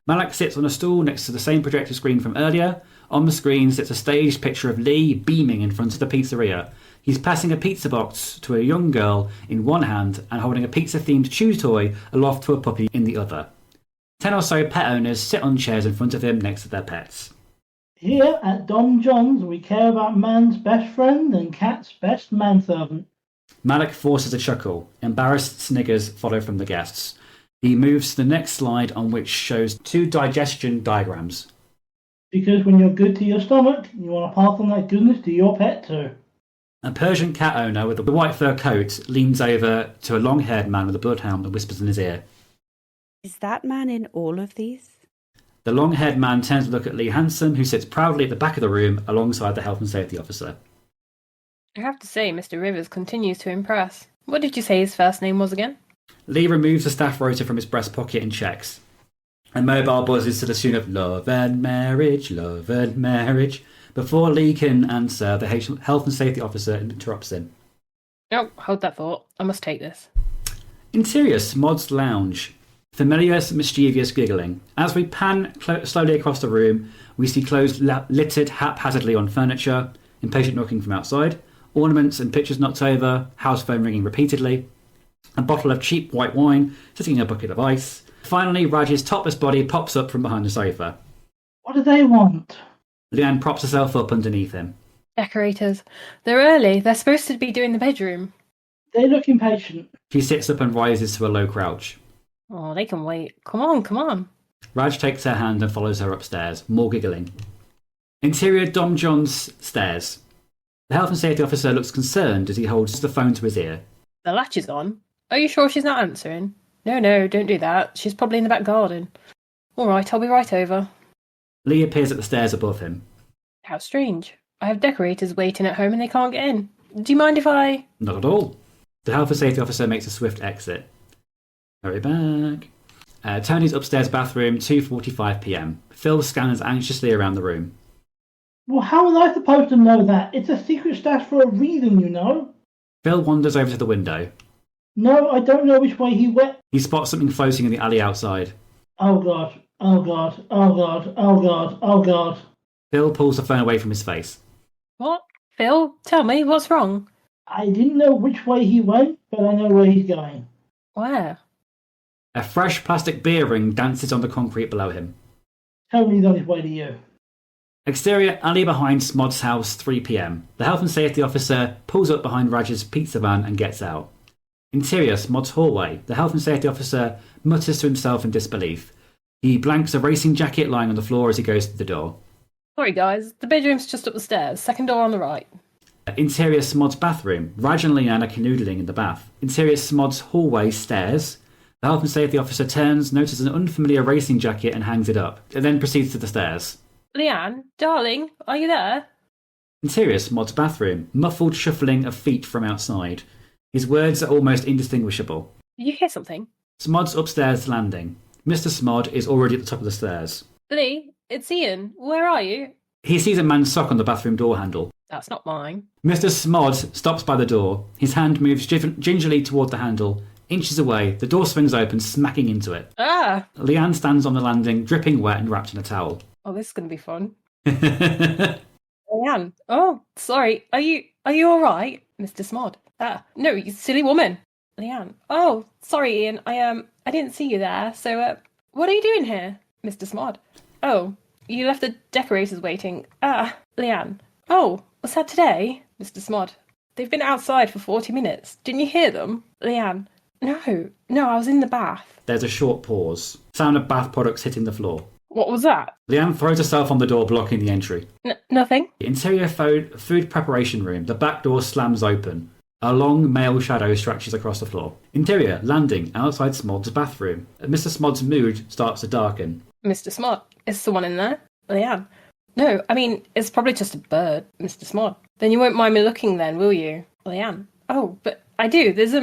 Malak sits on a stool next to the same projector screen from earlier. On the screen sits a staged picture of Lee beaming in front of the pizzeria. He's passing a pizza box to a young girl in one hand and holding a pizza-themed chew toy aloft to a puppy in the other. 10 or so pet owners sit on chairs in front of him next to their pets. Here at Don John's, we care about man's best friend and cat's best manservant. Malak forces a chuckle. Embarrassed sniggers follow from the guests. He moves to the next slide, on which shows 2 digestion diagrams. Because when you're good to your stomach, you want to pass on that goodness to your pet too. A Persian cat owner with a white fur coat leans over to a long-haired man with a bloodhound and whispers in his ear. Is that man in all of these? The long-haired man turns to look at Lee Hansen, who sits proudly at the back of the room alongside the health and safety officer. I have to say, Mr. Rivers continues to impress. What did you say his first name was again? Lee removes the staff rota from his breast pocket and checks. A mobile buzzes to the tune of love and marriage, before Lee can answer, the health and safety officer interrupts him. Oh, hold that thought. I must take this. Interior Smod's lounge. Familiar, mischievous giggling. As we pan slowly across the room, we see clothes littered haphazardly on furniture, impatient knocking from outside, ornaments and pictures knocked over, house phone ringing repeatedly, a bottle of cheap white wine sitting in a bucket of ice. Finally, Raj's topless body pops up from behind the sofa. What do they want? Leanne props herself up underneath him. Decorators. They're early. They're supposed to be doing the bedroom. They look impatient. She sits up and rises to a low crouch. Oh, they can wait. Come on, come on. Raj takes her hand and follows her upstairs, more giggling. Interior Dom John's stairs. The health and safety officer looks concerned as he holds the phone to his ear. The latch is on. Are you sure she's not answering? No, don't do that. She's probably in the back garden. All right, I'll be right over. Lee appears at the stairs above him. How strange. I have decorators waiting at home and they can't get in. Do you mind if I... Not at all. The health and safety officer makes a swift exit. Hurry back. Tony's upstairs bathroom, 2:45 p.m. Phil scans anxiously around the room. Well, how was I supposed to know that? It's a secret stash for a reason, you know. Phil wanders over to the window. No, I don't know which way he went. He spots something floating in the alley outside. Oh God, oh God, oh God, oh God, oh God. Phil pulls the phone away from his face. What? Phil, tell me, what's wrong? I didn't know which way he went, but I know where he's going. Where? A fresh plastic beer ring dances on the concrete below him. Tony's on his way to you. Exterior alley behind Smod's house, 3 p.m. The health and safety officer pulls up behind Raj's pizza van and gets out. Interior Smod's hallway. The health and safety officer mutters to himself in disbelief. He blanks a racing jacket lying on the floor as he goes to the door. Sorry guys, the bedroom's just up the stairs, second door on the right. Interior Smod's bathroom. Raj and Leanne are canoodling in the bath. Interior Smod's hallway stairs. The health and safety officer turns, notices an unfamiliar racing jacket and hangs it up, and then proceeds to the stairs. Leanne, darling, are you there? Interior Smod's bathroom. Muffled shuffling of feet from outside. His words are almost indistinguishable. Did you hear something? Smod's upstairs landing. Mr. Smod is already at the top of the stairs. Lee, it's Ian. Where are you? He sees a man's sock on the bathroom door handle. That's not mine. Mr. Smod stops by the door. His hand moves gingerly toward the handle. Inches away, the door swings open, smacking into it. Ah! Leanne stands on the landing, dripping wet and wrapped in a towel. Oh, this is going to be fun. Leanne. Oh, sorry. Are you all right, Mr. Smod? No, you silly woman. Leanne. Oh, sorry, Ian. I didn't see you there. So, what are you doing here, Mr. Smod? Oh, you left the decorators waiting. Leanne. Oh, was that today, Mr. Smod? They've been outside for 40 minutes. Didn't you hear them? Leanne. No, I was in the bath. There's a short pause. Sound of bath products hitting the floor. What was that? Leanne throws herself on the door, blocking the entry. Nothing. Interior food preparation room. The back door slams open. A long male shadow stretches across the floor. Interior landing outside Smod's bathroom. Mr. Smod's mood starts to darken. Mr. Smod, is someone in there? Leanne. No, I mean, it's probably just a bird, Mr. Smod. Then you won't mind me looking then, will you? Leanne. Oh, but I do. There's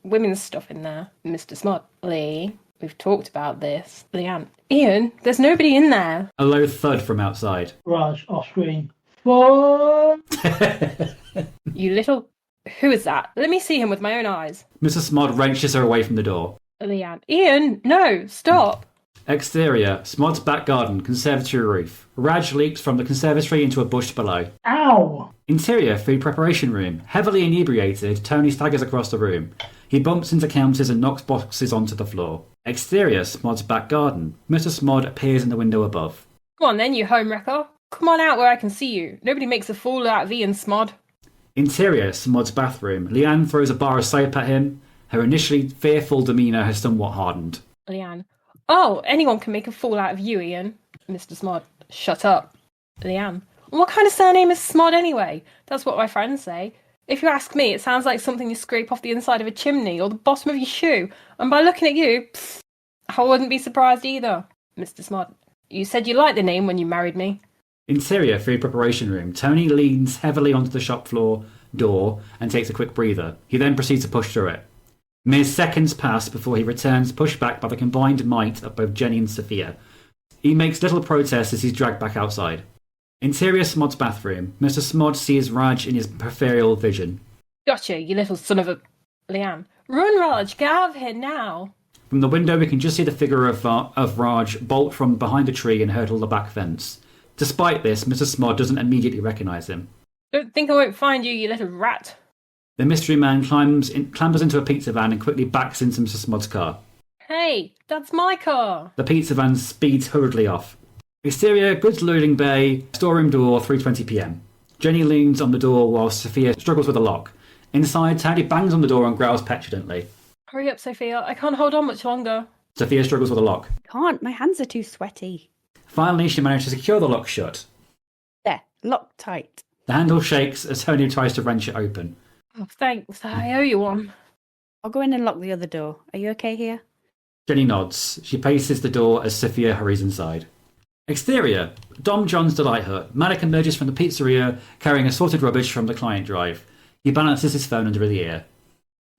women's stuff in there, Mr. Smod. Lee, we've talked about this. Leanne. Ian, there's nobody in there. A low thud from outside. Raj, off screen. What? You little... Who is that? Let me see him with my own eyes. Mr. Smod wrenches her away from the door. Leanne. Ian, no, stop. Exterior, Smod's back garden, conservatory roof. Raj leaps from the conservatory into a bush below. Ow! Interior, food preparation room. Heavily inebriated, Tony staggers across the room. He bumps into counters and knocks boxes onto the floor. Exterior, Smod's back garden. Mr. Smod appears in the window above. Come on then, you home wrecker. Come on out where I can see you. Nobody makes a fool out of Ian, Smod. Interior, Smod's bathroom. Leanne throws a bar of soap at him. Her initially fearful demeanour has somewhat hardened. Leanne. Oh, anyone can make a fool out of you, Ian. Mr. Smod. Shut up. Leanne. What kind of surname is Smod anyway? That's what my friends say. If you ask me, it sounds like something you scrape off the inside of a chimney or the bottom of your shoe. And by looking at you, I wouldn't be surprised either. Mr. Smod. You said you liked the name when you married me. Interior food preparation room. Tony leans heavily onto the shop floor door and takes a quick breather. He then proceeds to push through it. Mere seconds pass before he returns, pushed back by the combined might of both Jenny and Sophia. He makes little protest as he's dragged back outside. Interior Smod's bathroom. Mr. Smod sees Raj in his peripheral vision. Gotcha, you little son of a... Leanne. Run, Raj, get out of here now. From the window we can just see the figure of Raj bolt from behind a tree and hurdle the back fence. Despite this, Mr. Smod doesn't immediately recognise him. Don't think I won't find you, you little rat. The mystery man clambers into a pizza van and quickly backs into Mr. Smod's car. Hey, that's my car. The pizza van speeds hurriedly off. Exterior, goods loading bay, storeroom door, 3:20 p.m. Jenny leans on the door while Sophia struggles with a lock. Inside, Tony bangs on the door and growls petulantly. Hurry up, Sophia. I can't hold on much longer. Sophia struggles with a lock. Can't, my hands are too sweaty. Finally, she manages to secure the lock shut. There, locked tight. The handle shakes as Tony tries to wrench it open. Oh, thanks. I owe you one. I'll go in and lock the other door. Are you okay here? Jenny nods. She paces the door as Sophia hurries inside. Exterior, Dom John's Delight Hut. Malik emerges from the pizzeria carrying assorted rubbish from the client drive. He balances his phone under the ear.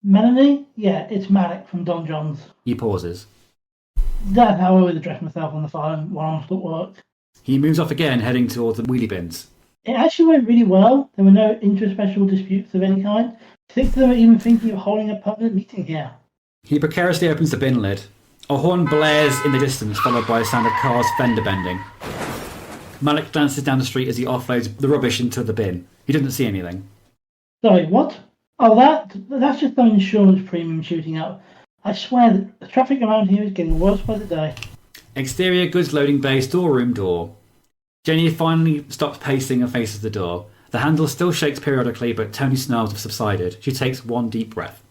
Melanie? Yeah, it's Malik from Don John's. He pauses. That's how I would address myself on the phone while I'm still at work. He moves off again, heading towards the wheelie bins. It actually went really well. There were no interspecial disputes of any kind. 6 of them are even thinking of holding a permanent meeting here. He precariously opens the bin lid. A horn blares in the distance, followed by a sound of cars fender bending. Malik glances down the street as he offloads the rubbish into the bin. He doesn't see anything. Sorry, what? Oh, that's just some insurance premium shooting up. I swear that the traffic around here is getting worse by the day. Exterior goods loading bay storeroom door. Jenny finally stops pacing and faces the door. The handle still shakes periodically, but Tony's snarls have subsided. She takes one deep breath.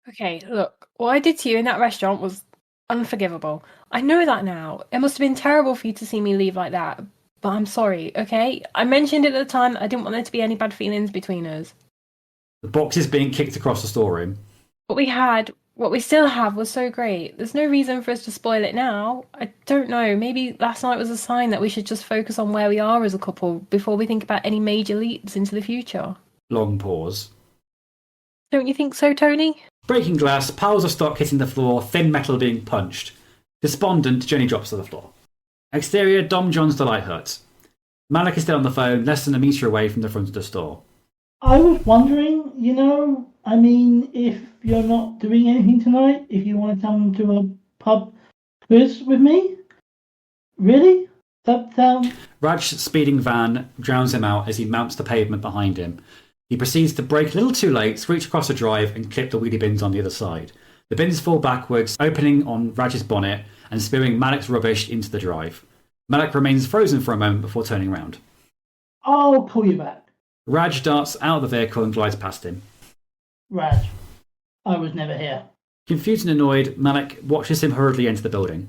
Okay, look. What I did to you in that restaurant was unforgivable. I know that now. It must have been terrible for you to see me leave like that. But I'm sorry, okay? I mentioned it at the time that I didn't want there to be any bad feelings between us. The box is being kicked across the storeroom. What we still have was so great. There's no reason for us to spoil it now. I don't know. Maybe last night was a sign that we should just focus on where we are as a couple before we think about any major leaps into the future. Long pause. Don't you think so, Tony? Breaking glass, piles of stock hitting the floor, thin metal being punched. Despondent, Jenny drops to the floor. Exterior, Dom John's Delight Hut. Malik is still on the phone, less than a metre away from the front of the store. I was wondering, if you're not doing anything tonight, if you want to come to a pub quiz with me? Really? That sounds... Raj's speeding van drowns him out as he mounts the pavement behind him. He proceeds to brake a little too late, screech across the drive and clip the wheelie bins on the other side. The bins fall backwards, opening on Raj's bonnet and spewing Malik's rubbish into the drive. Malik remains frozen for a moment before turning round. I'll call you back. Raj darts out of the vehicle and glides past him. Raj, I was never here. Confused and annoyed, Malik watches him hurriedly enter the building.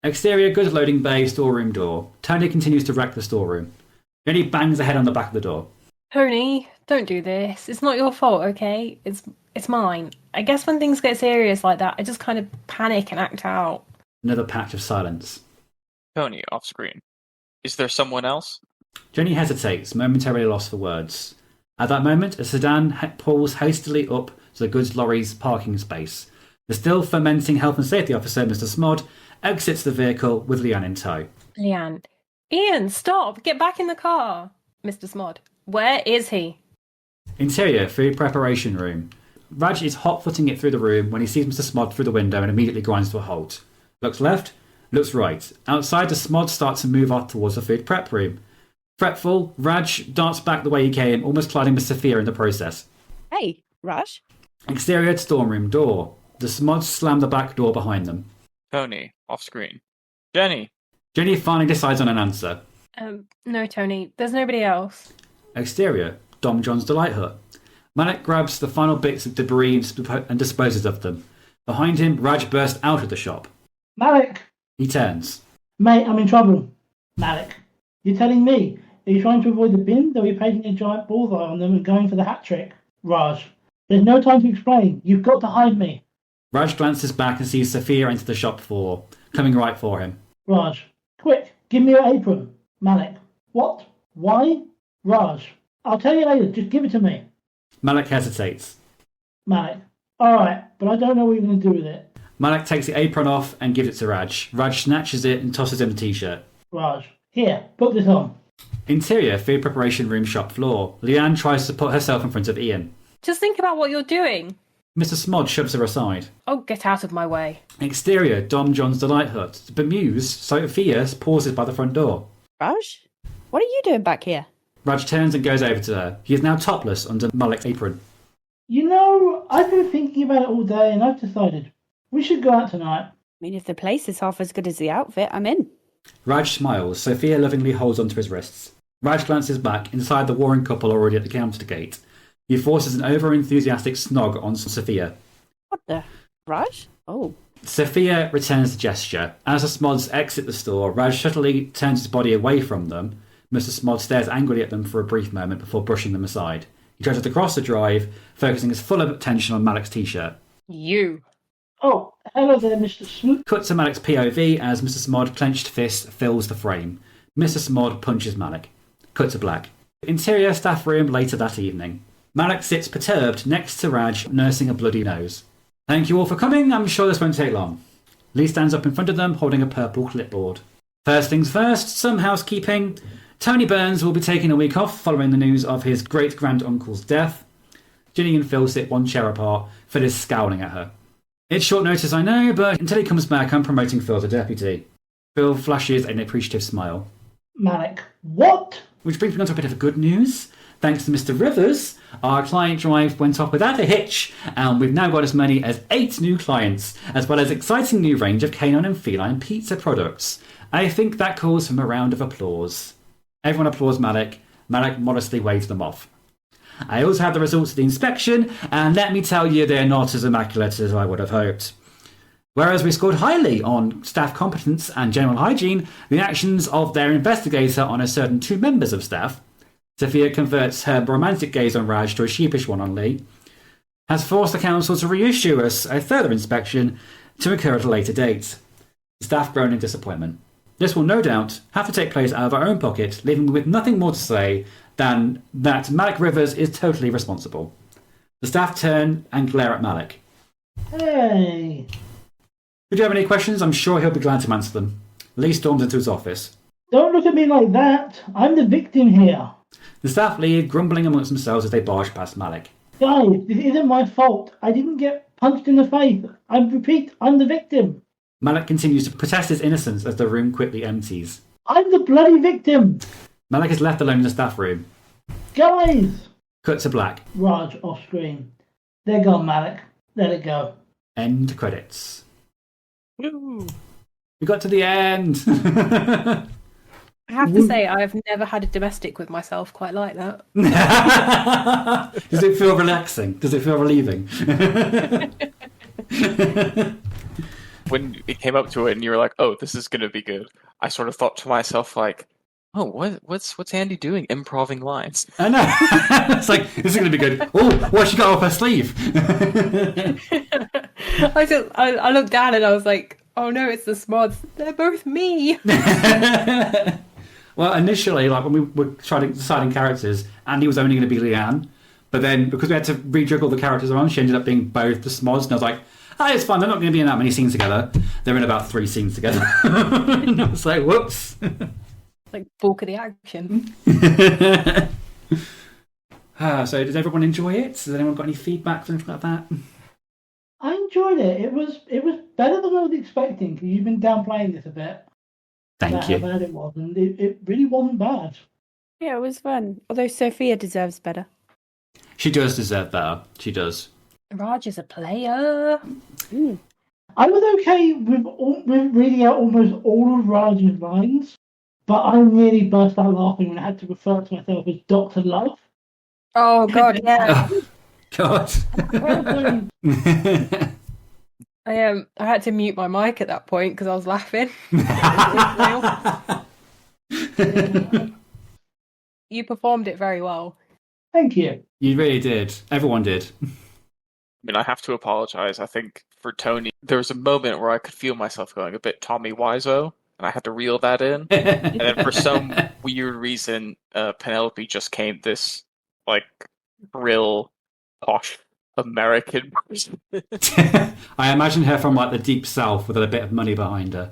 Exterior goods loading bay storeroom door. Tony continues to wreck the storeroom. Jenny bangs her head on the back of the door. Tony, don't do this. It's not your fault, okay? It's mine. I guess when things get serious like that, I just kind of panic and act out. Another patch of silence. Tony, off screen. Is there someone else? Jenny hesitates, momentarily lost for words. At that moment, a sedan pulls hastily up to the goods lorry's parking space. The still fermenting health and safety officer, Mr. Smod, exits the vehicle with Leanne in tow. Leanne. Ian, stop! Get back in the car! Mr. Smod. Where is he? Interior, food preparation room. Raj is hot-footing it through the room when he sees Mr. Smod through the window and immediately grinds to a halt. Looks left, looks right. Outside, the Smod starts to move off towards the food prep room. Fretful, Raj darts back the way he came, almost colliding with Sophia in the process. Hey, Raj. Exterior storeroom door. The Smods slam the back door behind them. Tony, off screen. Jenny. Jenny finally decides on an answer. No, Tony. There's nobody else. Exterior, Dom John's Delight Hut. Malik grabs the final bits of debris and disposes of them. Behind him, Raj bursts out of the shop. Malik! He turns. Mate, I'm in trouble. Malik, you're telling me? Are you trying to avoid the bin? Are you painting a giant bullseye on them and going for the hat trick? Raj, there's no time to explain. You've got to hide me. Raj glances back and sees Sophia enter the shop floor, coming right for him. Raj, quick, give me your apron. Malik, what? Why? Raj, I'll tell you later. Just give it to me. Malik hesitates. Malik, alright, but I don't know what you're going to do with it. Malik takes the apron off and gives it to Raj. Raj snatches it and tosses him the t-shirt. Raj, here, put this on. Interior food preparation room shop floor. Leanne tries to put herself in front of Ian. Just think about what you're doing. Mr. Smod shoves her aside. Oh, get out of my way. Exterior Dom John's Delight Hut. Bemused, Sophia pauses by the front door. Raj, what are you doing back here? Raj turns and goes over to her. He is now topless under Malik's apron. You know, I've been thinking about it all day and I've decided we should go out tonight. I mean, if the place is half as good as the outfit, I'm in. Raj smiles. Sophia lovingly holds onto his wrists. Raj glances back inside the warring couple already at the counter gate. He forces an over-enthusiastic snog on Sophia. What the? Raj? Oh. Sophia returns the gesture. As the Smods exit the store, Raj subtly turns his body away from them. Mr. Smod stares angrily at them for a brief moment before brushing them aside. He tries to cross the drive, focusing his full attention on Malik's t-shirt. You. Oh, hello there, Mr. Smoot. Cut to Malik's POV as Mr. Smod clenched fist fills the frame. Mr. Smod punches Malik. Cut to black. Interior staff room later that evening. Malik sits perturbed next to Raj, nursing a bloody nose. Thank you all for coming. I'm sure this won't take long. Lee stands up in front of them, holding a purple clipboard. First things first, some housekeeping. Tony Burns will be taking a week off following the news of his great-grand-uncle's death. Ginny and Phil sit one chair apart, Phil is scowling at her. It's short notice, I know, but until he comes back, I'm promoting Phil to deputy. Phil flashes an appreciative smile. Malik, what? Which brings me on to a bit of good news. Thanks to Mr. Rivers, our client drive went off without a hitch, and we've now got as many as 8 new clients, as well as an exciting new range of canine and feline pizza products. I think that calls for a round of applause. Everyone applauds Malik. Malik modestly waves them off. I also have the results of the inspection, and let me tell you, they're not as immaculate as I would have hoped. Whereas we scored highly on staff competence and general hygiene, the actions of their investigator on a certain 2 members of staff, Sophia converts her romantic gaze on Raj to a sheepish one on Lee, has forced the council to reissue us a further inspection to occur at a later date. The staff groan in disappointment. This will no doubt have to take place out of our own pocket, leaving me with nothing more to say than that Malik Rivers is totally responsible. The staff turn and glare at Malik. Hey. If you have any questions, I'm sure he'll be glad to answer them. Lee storms into his office. Don't look at me like that. I'm the victim here. The staff leave, grumbling amongst themselves as they barge past Malik. Guys, this isn't my fault. I didn't get punched in the face. I repeat, I'm the victim. Malik continues to protest his innocence as the room quickly empties. I'm the bloody victim. Malik is left alone in the staff room. Guys! Cut to black. Raj off screen. They're gone, Malik. Let it go. End credits. Woo. We got to the end. I have to say, I have never had a domestic with myself quite like that. Does it feel relaxing? Does it feel relieving? When it came up to it and you were like, "Oh, this is gonna be good," I sort of thought to myself like, "Oh, what's Andie doing? Improving lines." I know. It's like, this is going to be good. Oh, what she got off her sleeve? I looked down and I was like, oh no, it's the Smods. They're both me. Well, initially, like when we were trying to deciding characters, Andie was only going to be Leanne. But then, because we had to rejiggle the characters around, she ended up being both the Smods. And I was like, oh, it's fine. They're not going to be in that many scenes together. They're in about 3 scenes together. And I was like, whoops. Like, bulk of the action. So, did everyone enjoy it? Has anyone got any feedback or anything like that? I enjoyed it. It was better than I was expecting, because you've been downplaying this a bit. Thank you. How bad it was, and it really wasn't bad. Yeah, it was fun. Although Sophia deserves better. She does deserve better. She does. Raj is a player. I was okay with reading out almost all of Raj's lines, but I nearly burst out laughing when I had to refer to myself as Dr. Love. Oh god, yeah. Oh, God. I had to mute my mic at that point because I was laughing. You performed it very well. Thank you. You really did. Everyone did. I mean, I have to apologize. I think for Tony, there was a moment where I could feel myself going a bit Tommy Wiseau, and I had to reel that in. And then for some weird reason, Penelope just came this, like, real posh American person. I imagine her from like the deep south with a bit of money behind her.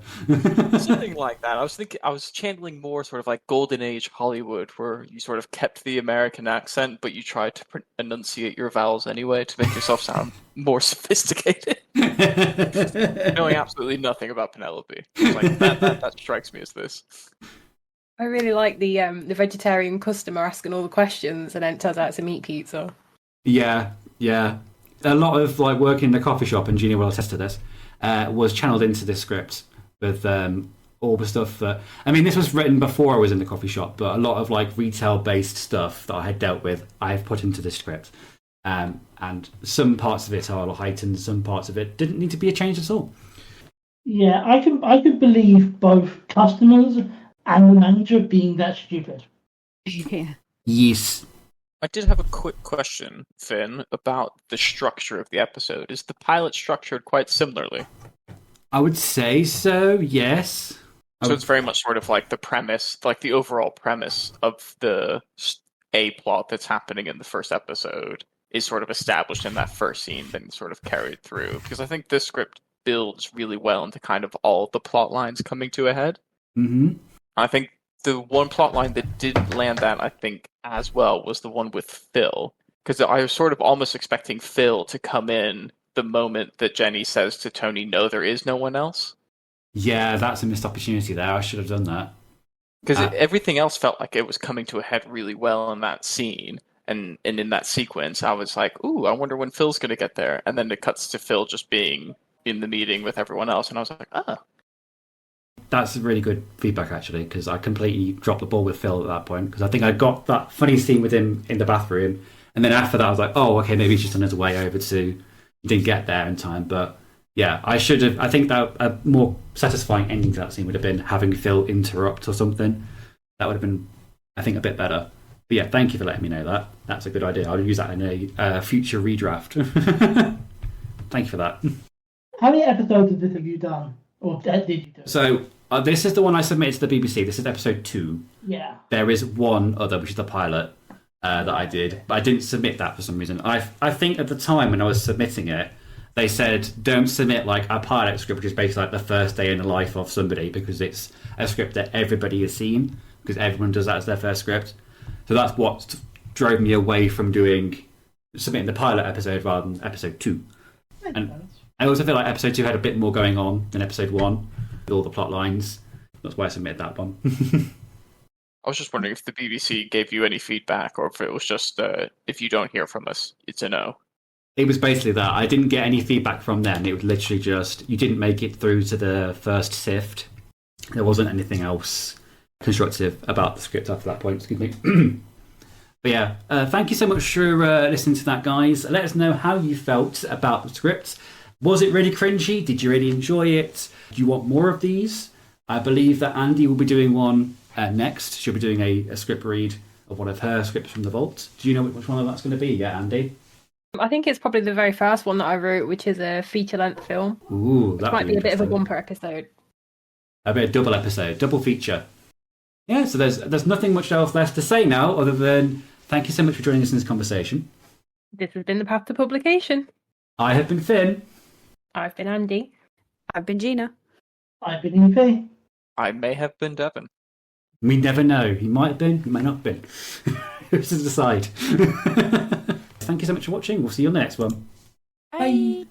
Something like that. I was channeling more sort of like Golden Age Hollywood, where you sort of kept the American accent, but you tried to enunciate your vowels anyway to make yourself sound more sophisticated. Knowing absolutely nothing about Penelope. Like, that strikes me as this. I really like the vegetarian customer asking all the questions, and then it turns out it's a meat pizza. Yeah. A lot of like working in the coffee shop, and Gina will attest to this, was channeled into this script with all the stuff that... I mean, this was written before I was in the coffee shop, but a lot of like retail-based stuff that I had dealt with, I've put into this script. And some parts of it are heightened, some parts of it didn't need to be a change at all. Yeah, I could believe both customers and the manager being that stupid. Yeah. Yes. I did have a quick question, Finn, about the structure of the episode. Is the pilot structured quite similarly? I would say so, yes. So it's very much sort of like the premise, like the overall premise of the A plot that's happening in the first episode is sort of established in that first scene, then sort of carried through. Because I think this script builds really well into kind of all the plot lines coming to a head. Mm-hmm. I think the one plot line that didn't land that, I think, as well was the one with Phil. Because I was sort of almost expecting Phil to come in the moment that Jenny says to Tony, no, there is no one else. Yeah, that's a missed opportunity there. I should have done that. Because everything else felt like it was coming to a head really well in that scene. And in that sequence, I was like, ooh, I wonder when Phil's going to get there. And then it cuts to Phil just being in the meeting with everyone else. And I was like, ah. That's really good feedback, actually, because I completely dropped the ball with Phil at that point. Because I think I got that funny scene with him in the bathroom. And then after that, I was like, oh, okay, maybe he's just on his way over to... He didn't get there in time. But yeah, I should have... I think that a more satisfying ending to that scene would have been having Phil interrupt or something. That would have been, I think, a bit better. But yeah, thank you for letting me know that. That's a good idea. I'll use that in a future redraft. Thank you for that. How many episodes of this have you done? Or did you do? So, this is the one I submitted to the BBC. This is episode 2. Yeah. There is one other, which is the pilot, that I did. But I didn't submit that for some reason. I think at the time when I was submitting it, they said, don't submit like a pilot script, which is basically like the first day in the life of somebody, because it's a script that everybody has seen, because everyone does that as their first script. So that's what drove me away from submitting the pilot episode rather than episode 2. And I also feel like episode 2 had a bit more going on than episode 1 with all the plot lines. That's why I submitted that one. I was just wondering if the BBC gave you any feedback or if it was just, if you don't hear from us, it's a no. It was basically that. I didn't get any feedback from them. It was literally just, you didn't make it through to the first sift. There wasn't anything else constructive about the script after that point. Excuse me. But yeah, thank you so much for listening to that, guys. Let us know how you felt about the script. Was it really cringy? Did you really enjoy it? Do you want more of these? I believe that Andie will be doing one next. She'll be doing a script read of one of her scripts from the vault. Do you know which one of that's going to be yet, Andie? I think it's probably the very first one that I wrote, which is a feature-length film. Ooh, which might be a bit of a bumper episode. A bit of double episode, double feature. Yeah, so there's nothing much else left to say now, other than thank you so much for joining us in this conversation. This has been The Path to Publication. I have been Finn. I've been Andie. I've been Gina. I've been EP. I may have been Devin. We never know. He might have been, he might not have been. Who's to decide? Thank you so much for watching. We'll see you on the next one. Bye.